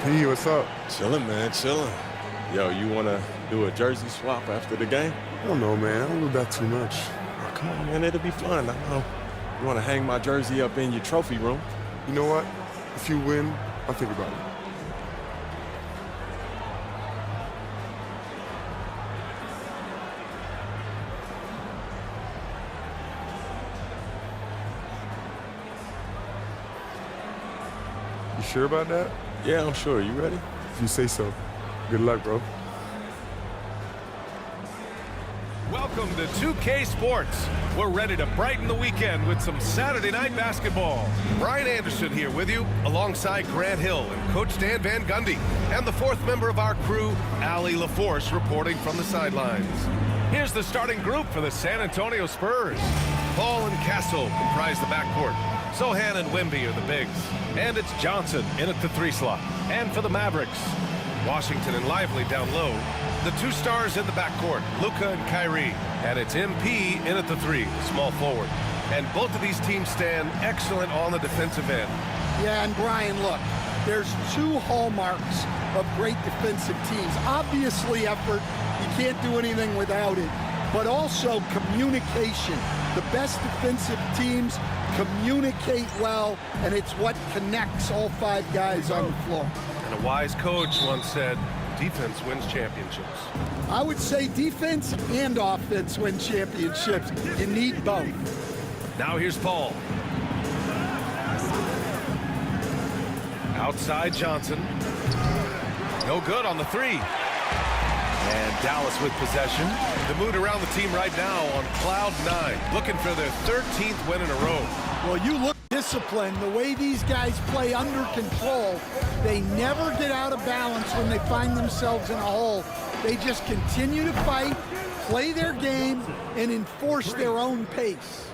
P, what's up? Chilling, man, chilling. Yo, you want to do a jersey swap after the game? I don't know, man. I don't do that too much. Oh, come on, man, it'll be fun. I know. You want to hang my jersey up in your trophy room? You know what? If you win, I'll think about it. You sure about that? Yeah, I'm sure. You ready? If you say so. Good luck, bro. Welcome to 2K Sports. We're ready to brighten the weekend with some Saturday night basketball. Brian Anderson here with you, alongside Grant Hill and Coach Dan Van Gundy, and the fourth member of our crew, Allie LaForce, reporting from the sidelines. Here's the starting group for the San Antonio Spurs. Paul and Castle comprise the backcourt. Sohan and Wemby are the bigs. And it's Johnson in at the 3 slot. And for the Mavericks, Washington and Lively down low. The 2 stars in the backcourt, Luka and Kyrie. And it's MP in at the 3, small forward. And both of these teams stand excellent on the defensive end. Yeah, and Brian, look, there's 2 hallmarks of great defensive teams. Obviously effort, you can't do anything without it, but also communication. The best defensive teams communicate well, and it's what connects all 5 guys on the floor. And a wise coach once said, defense wins championships. I would say defense and offense win championships. You need both. Now here's Paul. Outside Johnson. No good on the 3. And Dallas with possession. The mood around the team right now on cloud 9, looking for their 13th win in a row. Well, you look disciplined. The way these guys play under control, they never get out of balance when they find themselves in a hole. They just continue to fight, play their game, and enforce their own pace.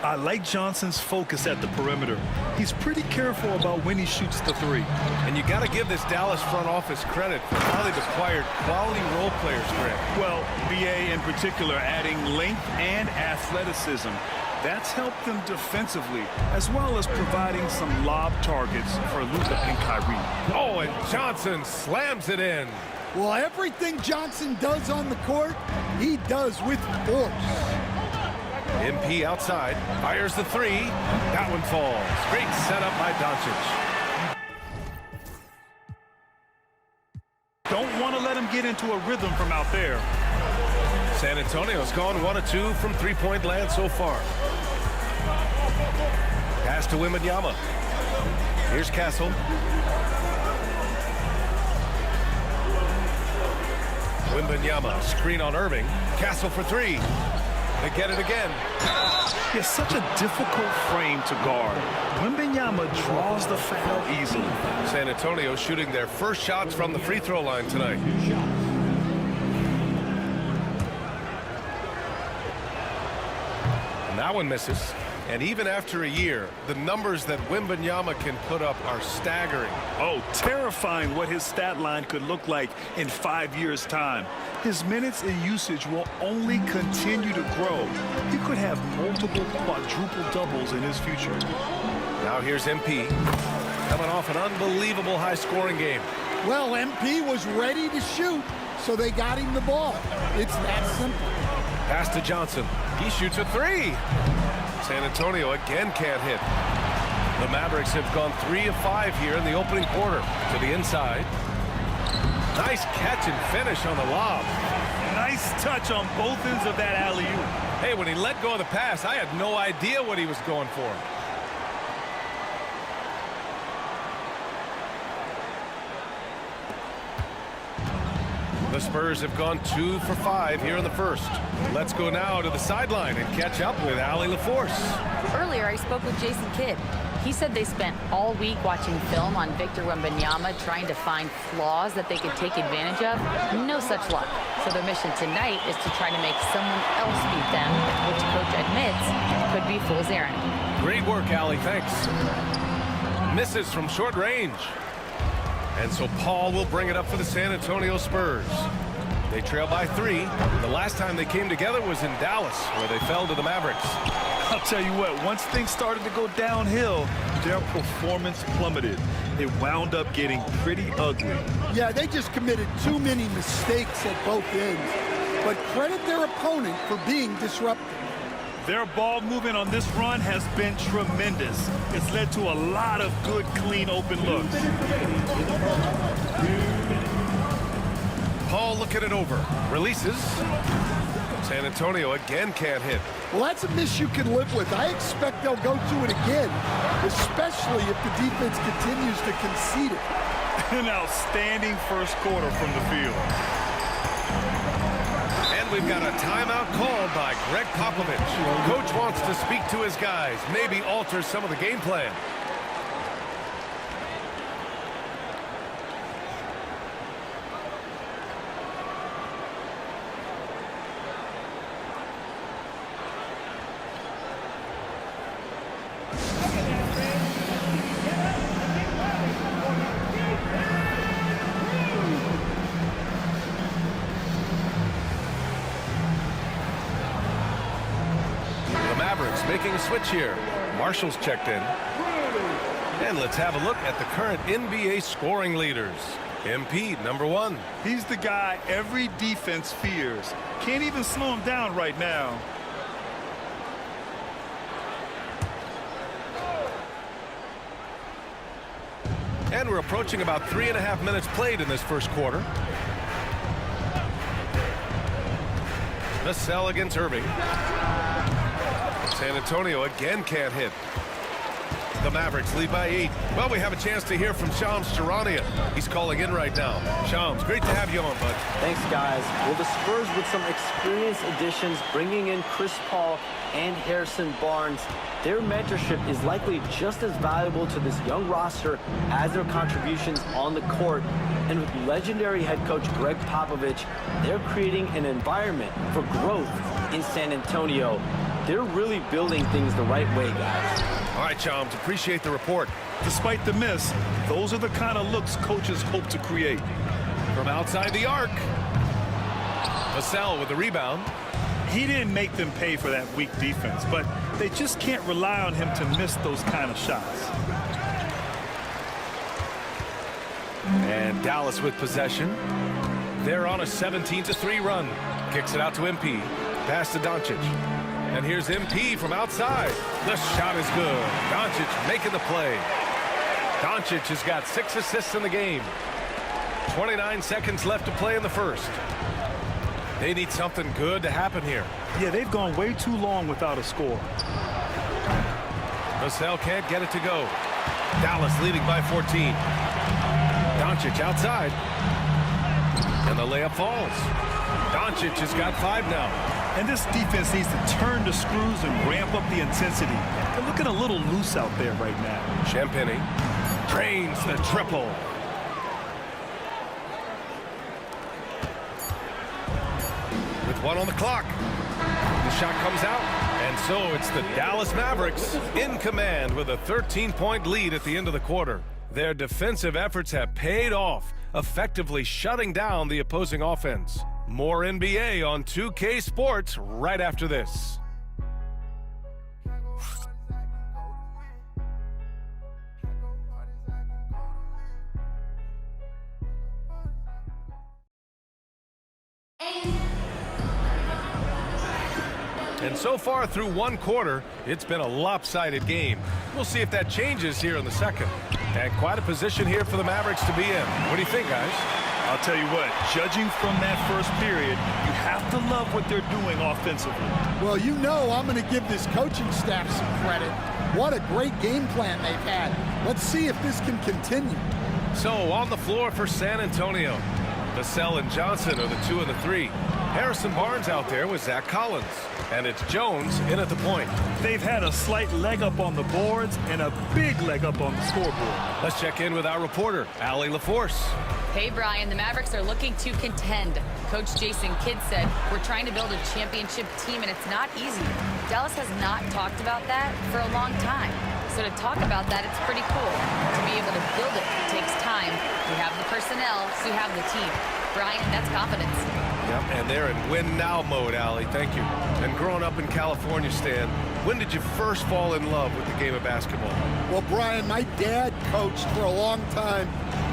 I like Johnson's focus at the perimeter. He's pretty careful about when he shoots the 3. And you got to give this Dallas front office credit for how they've acquired quality role players, Grant. Well, BA in particular adding length and athleticism. That's helped them defensively, as well as providing some lob targets for Luka and Kyrie. Oh, and Johnson slams it in. Well, everything Johnson does on the court, he does with force. MP outside, fires the 3. That one falls. Great setup by Doncic. Don't want to let him get into a rhythm from out there. San Antonio's gone 1 of 2 from 3-point land so far. Pass to Wembanyama. Here's Castle. Wembanyama, screen on Irving. Castle for 3. They get it again. It's such a difficult frame to guard. Wembanyama draws the foul easily. San Antonio shooting their first shots from the free throw line tonight. And that one misses. And even after a year, the numbers that Wembanyama can put up are staggering. Oh, terrifying what his stat line could look like in 5 years' time. His minutes and usage will only continue to grow. He could have multiple quadruple doubles in his future. Now here's MP, coming off an unbelievable high-scoring game. Well, MP was ready to shoot, so they got him the ball. It's that simple. Pass to Johnson. He shoots a 3. San Antonio again can't hit. The Mavericks have gone 3 of 5 here in the opening quarter. To the inside. Nice catch and finish on the lob. Nice touch on both ends of that alley-oop. Hey, when he let go of the pass, I had no idea what he was going for. The Spurs have gone 2 for 5 here in the first. Let's go now to the sideline and catch up with Allie LaForce. Earlier, I spoke with Jason Kidd. He said they spent all week watching film on Victor Wembanyama, trying to find flaws that they could take advantage of. No such luck. So their mission tonight is to try to make someone else beat them, which coach admits could be fool's errand. Great work, Allie. Thanks. Misses from short range. And so Paul will bring it up for the San Antonio Spurs. They trail by 3. The last time they came together was in Dallas, where they fell to the Mavericks. I'll tell you what, once things started to go downhill, their performance plummeted. It wound up getting pretty ugly. Yeah, they just committed too many mistakes at both ends. But credit their opponent for being disruptive. Their ball movement on this run has been tremendous. It's led to a lot of good, clean, open looks. Paul looking it over. Releases. San Antonio again can't hit. Well, that's a miss you can live with. I expect they'll go to it again, especially if the defense continues to concede it. An outstanding first quarter from the field. And we've got a timeout called by Greg Popovich. Coach wants to speak to his guys, maybe alter some of the game plan. Making a switch here. Marshall's checked in. And let's have a look at the current NBA scoring leaders. MP, number 1. He's the guy every defense fears. Can't even slow him down right now. And we're approaching about 3.5 minutes played in this first quarter. Vassell against Irving. San Antonio again can't hit. The Mavericks lead by 8. Well, we have a chance to hear from Shams Charania. He's calling in right now. Shams, great to have you on, bud. Thanks, guys. Well, the Spurs with some experienced additions, bringing in Chris Paul and Harrison Barnes. Their mentorship is likely just as valuable to this young roster as their contributions on the court. And with legendary head coach Greg Popovich, they're creating an environment for growth in San Antonio. They're really building things the right way, guys. All right, Shams, appreciate the report. Despite the miss, those are the kind of looks coaches hope to create. From outside the arc. Vassell with the rebound. He didn't make them pay for that weak defense, but they just can't rely on him to miss those kind of shots. And Dallas with possession. They're on a 17-3 run. Kicks it out to MP. Pass to Doncic. And here's MP from outside. The shot is good. Doncic making the play. Doncic has got 6 assists in the game. 29 seconds left to play in the first. They need something good to happen here. Yeah, they've gone way too long without a score. Vassell can't get it to go. Dallas leading by 14. Doncic outside. And the layup falls. Doncic has got 5 now. And this defense needs to turn the screws and ramp up the intensity. They're looking a little loose out there right now. Champagny drains the triple. With 1 on the clock. The shot comes out. And so it's the Dallas Mavericks in command with a 13-point lead at the end of the quarter. Their defensive efforts have paid off, effectively shutting down the opposing offense. More NBA on 2K Sports right after this. And so far through 1 quarter, it's been a lopsided game. We'll see if that changes here in the second. And quite a position here for the Mavericks to be in. What do you think, guys? I'll tell you what, judging from that first period, you have to love what they're doing offensively. Well, you know I'm going to give this coaching staff some credit. What a great game plan they've had. Let's see if this can continue. So on the floor for San Antonio, Vassell and Johnson are the 2 and the 3. Harrison Barnes out there with Zach Collins. And it's Jones in at the point. They've had a slight leg up on the boards and a big leg up on the scoreboard. Let's check in with our reporter, Allie LaForce. Hey, Brian, the Mavericks are looking to contend. Coach Jason Kidd said, we're trying to build a championship team, and it's not easy. Dallas has not talked about that for a long time. So to talk about that, it's pretty cool. To be able to build it takes time. We have the personnel, so you have the team. Brian, that's confidence. Yep, and they're in win now mode, Allie. Thank you. And growing up in California, Stan, when did you first fall in love with the game of basketball? Well, Brian, my dad coached for a long time,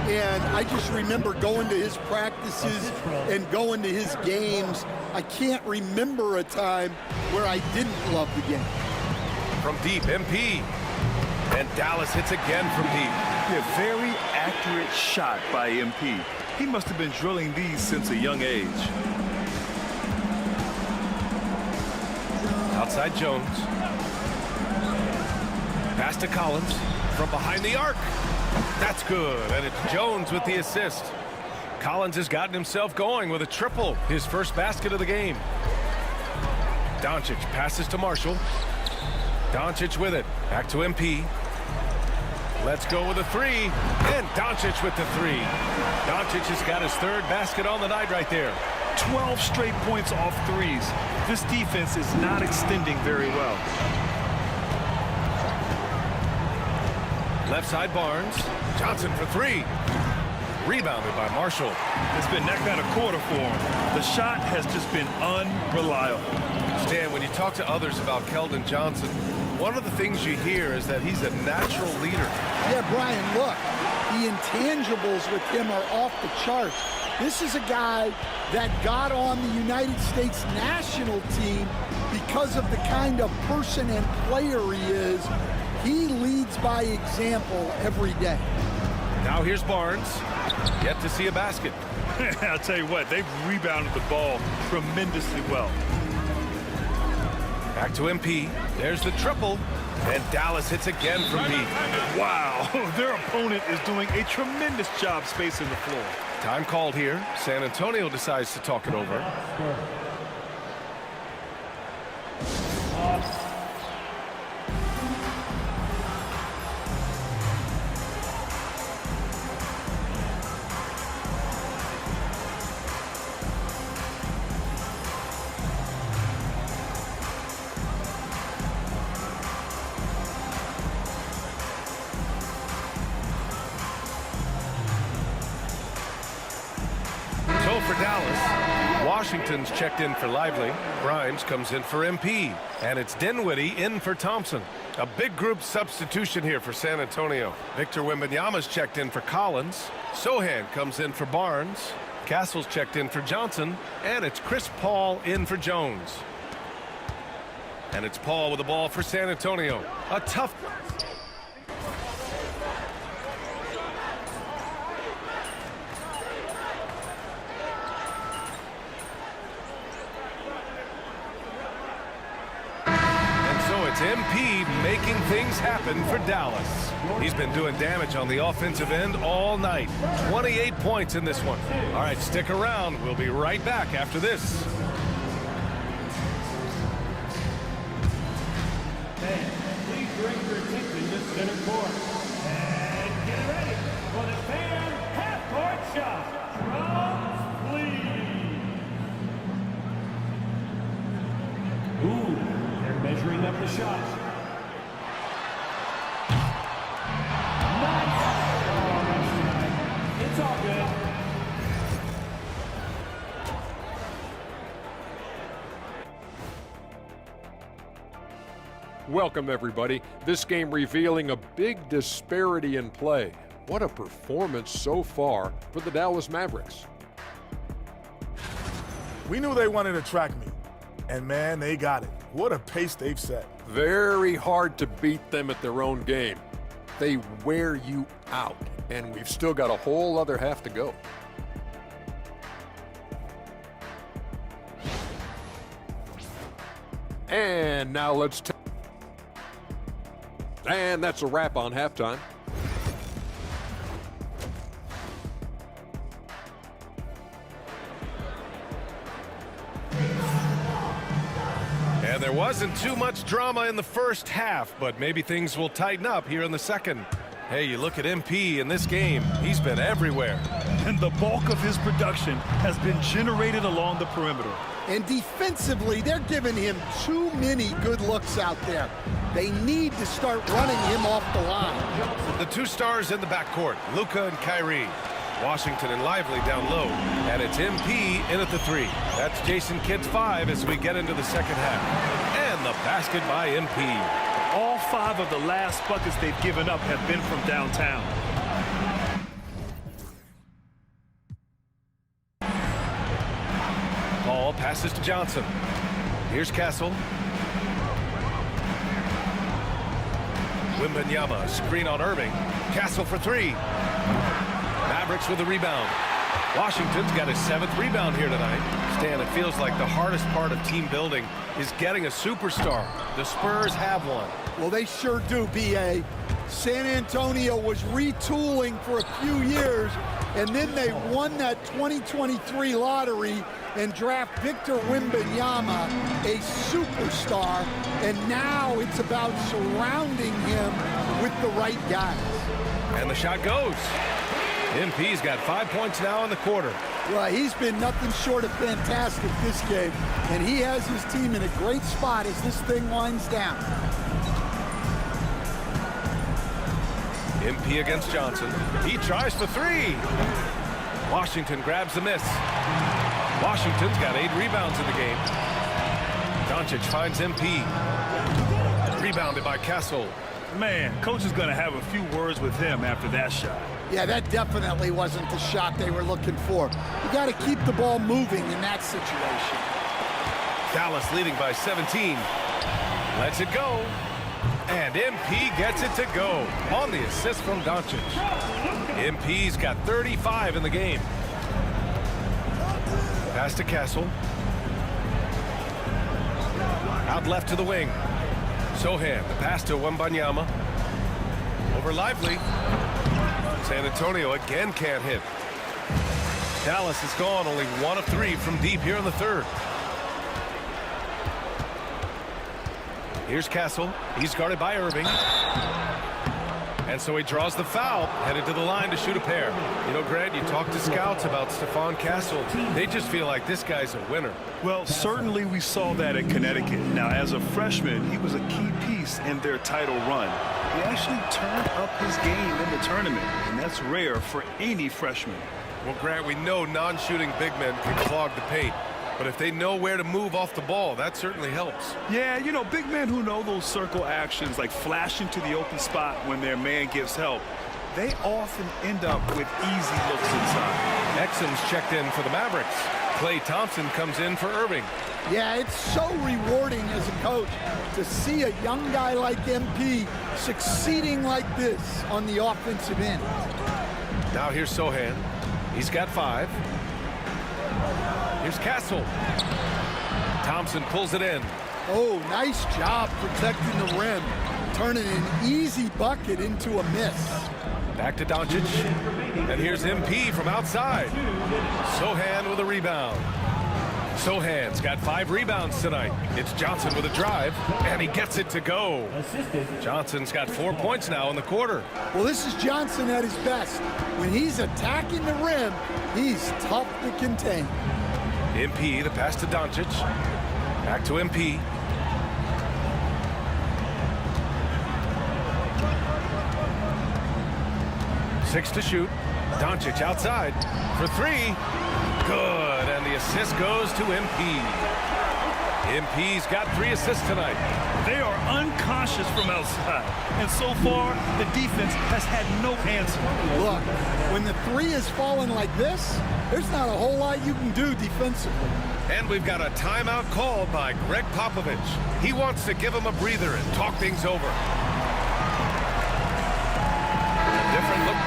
and I just remember going to his practices and going to his games. I can't remember a time where I didn't love the game. From deep, MP. And Dallas hits again from deep. A very accurate shot by MP. He must have been drilling these since a young age. Outside Jones. Pass to Collins from behind the arc. That's good, and it's Jones with the assist. Collins has gotten himself going with a triple, his first basket of the game. Doncic passes to Marshall. Doncic with it. Back to MP. Let's go with a three. And Doncic with the three. Doncic has got his third basket on the night right there. 12 straight points off threes. This defense is not extending very well. Left side Barnes. Johnson for three. Rebounded by Marshall. It's been that kind of quarter for him. The shot has just been unreliable. Stan, when you talk to others about Keldon Johnson, one of the things you hear is that he's a natural leader. Yeah, Brian, look, the intangibles with him are off the charts. This is a guy that got on the United States national team because of the kind of person and player he is. He leads by example every day. Now here's Barnes. Yet to see a basket. I'll tell you what, they've rebounded the ball tremendously well. Back to MP. There's the triple. And Dallas hits again from deep. Wow, their opponent is doing a tremendous job spacing the floor. Time called here. San Antonio decides to talk it over. For Dallas, Washington's checked in for Lively. Grimes comes in for MP. And it's Dinwiddie in for Thompson. A big group substitution here for San Antonio. Victor Wembanyama's checked in for Collins. Sohan comes in for Barnes. Castle's checked in for Johnson. And it's Chris Paul in for Jones. And it's Paul with the ball for San Antonio. A tough... It's MP making things happen for Dallas. He's been doing damage on the offensive end all night. 28 points in this one. All right, stick around. We'll be right back after this. Fans, please bring your attention to center court. And get ready for the fan half-court shot. Drums, please. Ooh. Measuring up the shot. Nice. It's all good. Welcome, everybody. This game revealing a big disparity in play. What a performance so far for the Dallas Mavericks. We knew they wanted to track me, and man, they got it. What a pace they've set. Very hard to beat them at their own game. They wear you out, and we've still got a whole other half to go. And now let's and that's a wrap on halftime. And there wasn't too much drama in the first half, but maybe things will tighten up here in the second. Hey, you look at MP in this game, he's been everywhere. And the bulk of his production has been generated along the perimeter. And defensively, they're giving him too many good looks out there. They need to start running him off the line. The two stars in the backcourt, Luka and Kyrie. Washington and Lively down low, and it's MP in at the 3. That's Jason Kidd's 5 as we get into the second half. And the basket by MP. All 5 of the last buckets they've given up have been from downtown. Ball passes to Johnson. Here's Castle. Wembanyama, screen on Irving. Castle for 3. Mavericks with the rebound. Washington's got his 7th rebound here tonight. Stan, it feels like the hardest part of team building is getting a superstar. The Spurs have one. Well, they sure do, B.A. San Antonio was retooling for a few years, and then they won that 2023 lottery and draft Victor Wembanyama, a superstar, and now it's about surrounding him with the right guys. And the shot goes. MP's got 5 points now in the quarter. Well, he's been nothing short of fantastic this game, and he has his team in a great spot as this thing winds down. MP against Johnson. He tries for 3. Washington grabs the miss. Washington's got 8 rebounds in the game. Doncic finds MP. Rebounded by Castle. Man, coach is going to have a few words with him after that shot. Yeah, that definitely wasn't the shot they were looking for. You got to keep the ball moving in that situation. Dallas leading by 17. Lets it go. And MP gets it to go on the assist from Doncic. MP's got 35 in the game. Pass to Castle. Out left to the wing. Sohan, the pass to Wembanyama. Over Lively. San Antonio again can't hit. Dallas has gone only 1 of 3 from deep here in the third. Here's Castle. He's guarded by Irving. And so he draws the foul, headed to the line to shoot a pair. You know, Grant, you talk to scouts about Stephon Castle. They just feel like this guy's a winner. Well, certainly we saw that at Connecticut. Now, as a freshman, he was a key piece in their title run. He actually turned up his game in the tournament, and that's rare for any freshman. Well, Grant, we know non-shooting big men can clog the paint. But if they know where to move off the ball, that certainly helps. Yeah, you know, big men who know those circle actions, like flashing to the open spot when their man gives help, they often end up with easy looks inside. Exum's checked in for the Mavericks. Klay Thompson comes in for Irving. Yeah, it's so rewarding as a coach to see a young guy like MP succeeding like this on the offensive end. Now here's Sohan. He's got 5. Here's Castle. Thompson pulls it in. Oh, nice job protecting the rim. Turning an easy bucket into a miss. Back to Doncic. And here's MP from outside. Sohan with a rebound. Sohan's got 5 rebounds tonight. It's Johnson with a drive, and he gets it to go. Johnson's got 4 points now in the quarter. Well, this is Johnson at his best. When he's attacking the rim, he's tough to contain. MP, the pass to Doncic. Back to MP. Six to shoot. Doncic outside for 3. Good, and the assist goes to MP. MP's got 3 assists tonight. They are unconscious from outside, and so far, the defense has had no answer. Look, when the 3 is falling like this, there's not a whole lot you can do defensively. And we've got a timeout called by Greg Popovich. He wants to give him a breather and talk things over. A different look.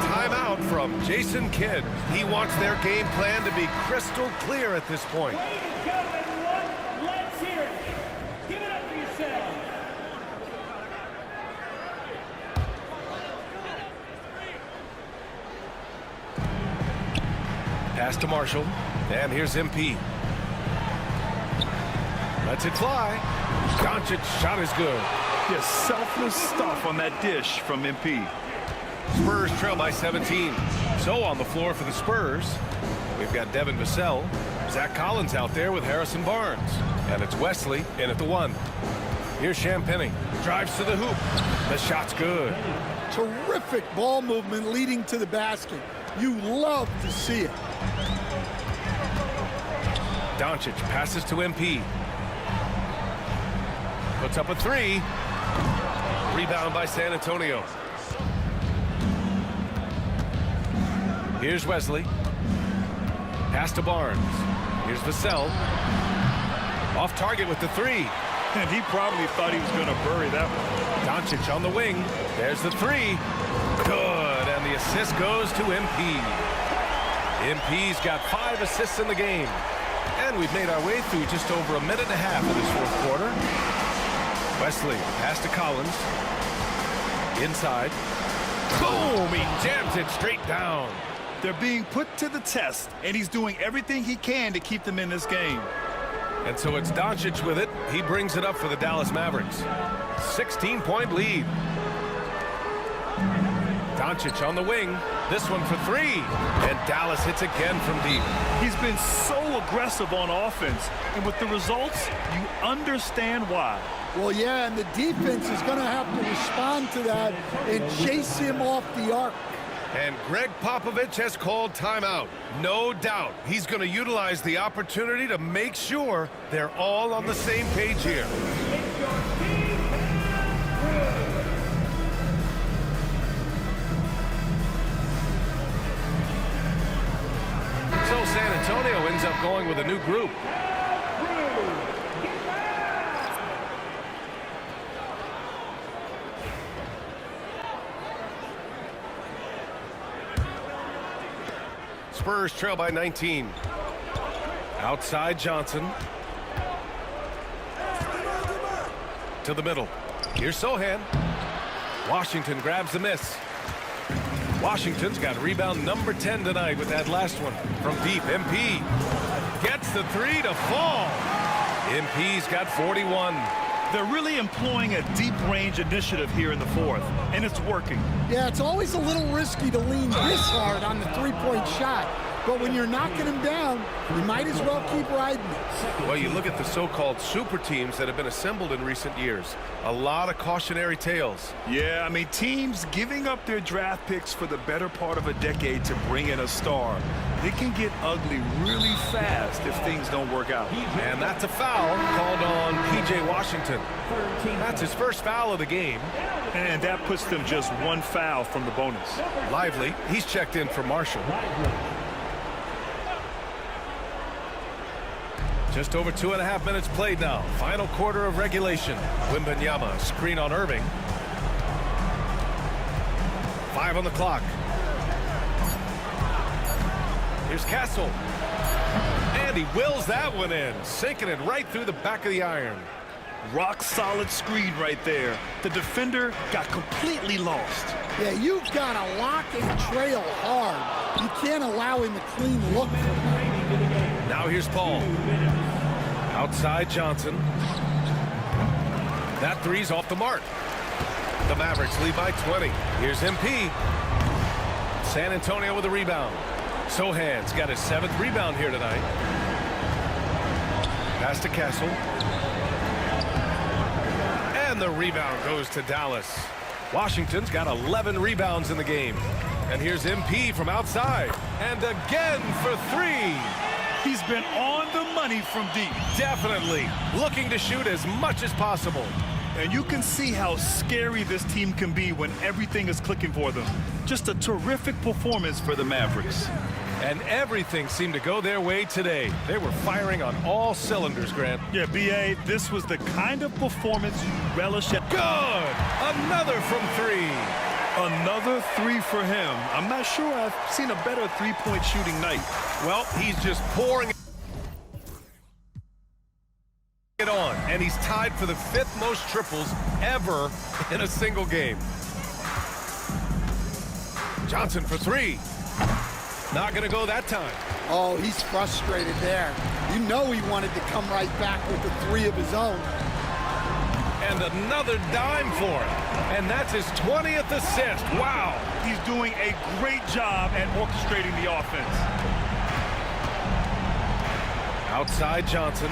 Timeout from Jason Kidd. He wants their game plan to be crystal clear at this point. Ladies and gentlemen, everyone, let's hear it. Give it up for yourselves. Pass to Marshall, and here's MP. Lets it fly. Doncic's shot is good. Just selfless stuff on that dish from MP. Spurs trail by 17. So on the floor for the Spurs, we've got Devin Vassell, Zach Collins out there with Harrison Barnes, and it's Wesley in at the 1. Here's Champagny. Drives to the hoop. The shot's good. Terrific ball movement leading to the basket. You love to see it. Doncic passes to MP. Puts up a three. Rebound by San Antonio. Here's Wesley. Pass to Barnes. Here's Vassell. Off target with the three. And he probably thought he was going to bury that one. Doncic on the wing. There's the three. Good. And the assist goes to MP. MP's got 5 assists in the game. And we've made our way through just over a minute and a half of this fourth quarter. Wesley, pass to Collins. Inside. Boom! He jams it straight down. They're being put to the test, and he's doing everything he can to keep them in this game. And so it's Doncic with it. He brings it up for the Dallas Mavericks. 16-point lead. Doncic on the wing. This one for three. And Dallas hits again from deep. He's been so aggressive on offense, and with the results, you understand why. Well, yeah, and the defense is going to have to respond to that and chase him off the arc. And Greg Popovich has called timeout. No doubt he's going to utilize the opportunity to make sure they're all on the same page here. So San Antonio ends up going with a new group. Spurs trail by 19. Outside Johnson. To the middle. Here's Sohan. Washington grabs the miss. Washington's got rebound number 10 tonight with that last one. From deep, MP gets the three to fall. MP's got 41. They're really employing a deep range initiative here in the fourth, and it's working. Yeah, it's always a little risky to lean this hard on the three-point shot. But when you're knocking them down, you might as well keep riding it. Well, you look at the so-called super teams that have been assembled in recent years. A lot of cautionary tales. Yeah, I mean, teams giving up their draft picks for the better part of a decade to bring in a star. It can get ugly really fast if things don't work out. And that's a foul called on P.J. Washington. That's his first foul of the game. And that puts them just one foul from the bonus. Lively, he's checked in for Marshall. Just over 2.5 minutes played now. Final quarter of regulation. Wembanyama, screen on Irving. 5 on the clock. Here's Castle. And he wills that one in, sinking it right through the back of the iron. Rock solid screen right there. The defender got completely lost. Yeah, you've got to lock and trail hard. You can't allow him a clean look for him. Now here's Paul. Outside Johnson. That three's off the mark. The Mavericks lead by 20. Here's MP. San Antonio with a rebound. Sohan's got his 7th rebound here tonight. Pass to Castle. And the rebound goes to Dallas. Washington's got 11 rebounds in the game. And here's MP from outside. And again for three. He's been on the money from deep. Definitely looking to shoot as much as possible. And you can see how scary this team can be when everything is clicking for them. Just a terrific performance for the Mavericks. And everything seemed to go their way today. They were firing on all cylinders, Grant. Yeah, B.A., this was the kind of performance you relish at. Good! Another from three. Another three for him. I'm not sure I've seen a better three-point shooting night. Well, he's just pouring it on, and he's tied for the 5th most triples ever in a single game. Johnson for three. Not going to go that time. Oh, he's frustrated there. You know he wanted to come right back with the three of his own. And another dime for him. And that's his 20th assist. Wow. He's doing a great job at orchestrating the offense. Outside Johnson.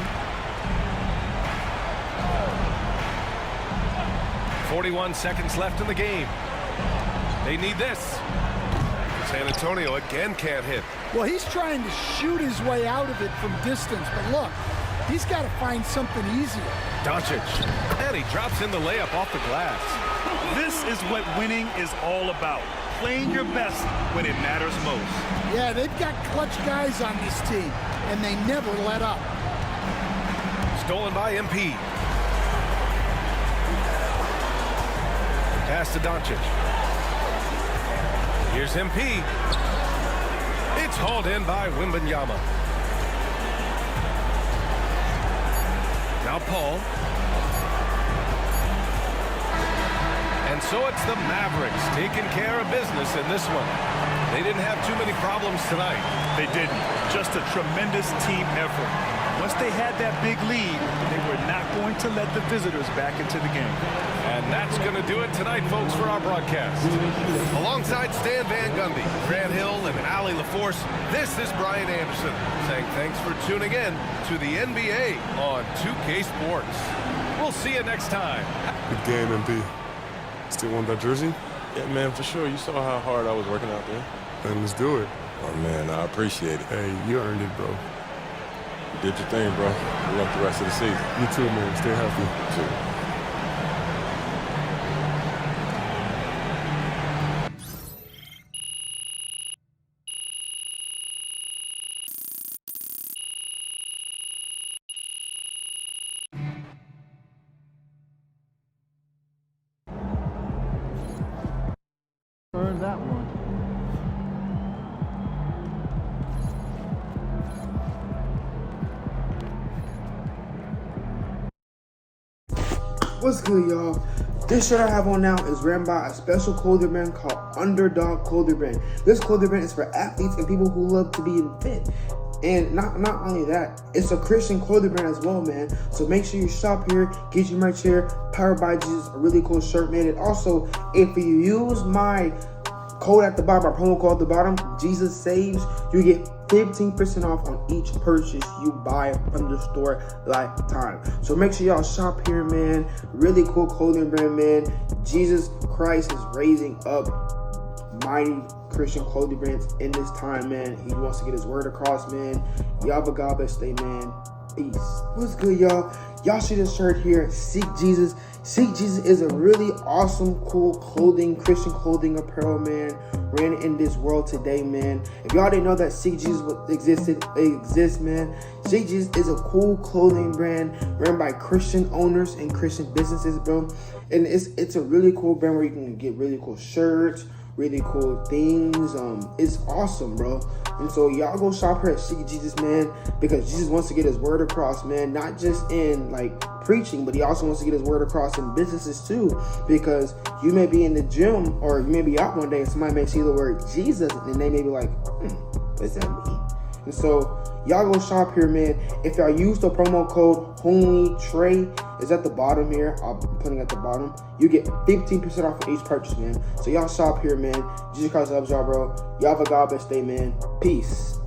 41 seconds left in the game. They need this. San Antonio again can't hit. Well, he's trying to shoot his way out of it from distance, but look, he's got to find something easier. Doncic, and he drops in the layup off the glass. This is what winning is all about. Playing your best when it matters most. Yeah, they've got clutch guys on this team, and they never let up. Stolen by MP. Pass to Doncic. Here's MP. It's hauled in by Wembanyama. Now Paul. And so it's the Mavericks taking care of business in this one. They didn't have too many problems tonight. They didn't. Just a tremendous team effort. Once they had that big lead, they were not going to let the visitors back into the game. And that's going to do it tonight, folks, for our broadcast. Alongside Stan Van Gundy, Grant Hill, and Allie LaForce, this is Brian Anderson saying thanks for tuning in to the NBA on 2K Sports. We'll see you next time. Good game, MP. Still want that jersey? Yeah, man, for sure. You saw how hard I was working out there. Then let's do it. Oh, man, I appreciate it. Hey, you earned it, bro. You did your thing, bro. Good luck the rest of the season. You too, man. Stay healthy. You too. Earned that one. What's good, y'all? This shirt I have on now is ran by a special clothing brand called Underdog Clothing Brand. This clothing brand is for athletes and people who love to be in fit. And not only that, it's a Christian clothing brand as well, man. So make sure you shop here, get your merch here. Powered by Jesus, a really cool shirt, man. And also, if you use my code at the bottom, our promo code at the bottom, Jesus Saves, you get 15% off on each purchase you buy from the store lifetime. So make sure y'all shop here, man. Really cool clothing brand, man. Jesus Christ is raising up mighty Christian clothing brands in this time, man. He wants to get his word across, man. Y'all have a God bless day, man. Peace. What's good, y'all? Y'all see this shirt here, Seek Jesus. Seek Jesus is a really awesome, cool clothing, Christian clothing apparel, man, ran in this world today, man. If y'all didn't know that Seek Jesus exists, man. Seek Jesus is a cool clothing brand ran by Christian owners and Christian businesses, bro. And it's a really cool brand where you can get really cool shirts, really cool things. It's awesome, bro. And so y'all go shop here at Seek Jesus, man, because Jesus wants to get his word across, man, not just in like preaching, but he also wants to get his word across in businesses too, because you may be in the gym or you may be out one day and somebody may see the word Jesus and they may be like, what's that mean? And so y'all go shop here, man. If y'all use the promo code HOMIE-TRE, is at the bottom here. I'll be putting it at the bottom. You get 15% off of each purchase, man. So y'all shop here, man. Jesus Christ loves y'all, bro. Y'all have a God bless day, man. Peace.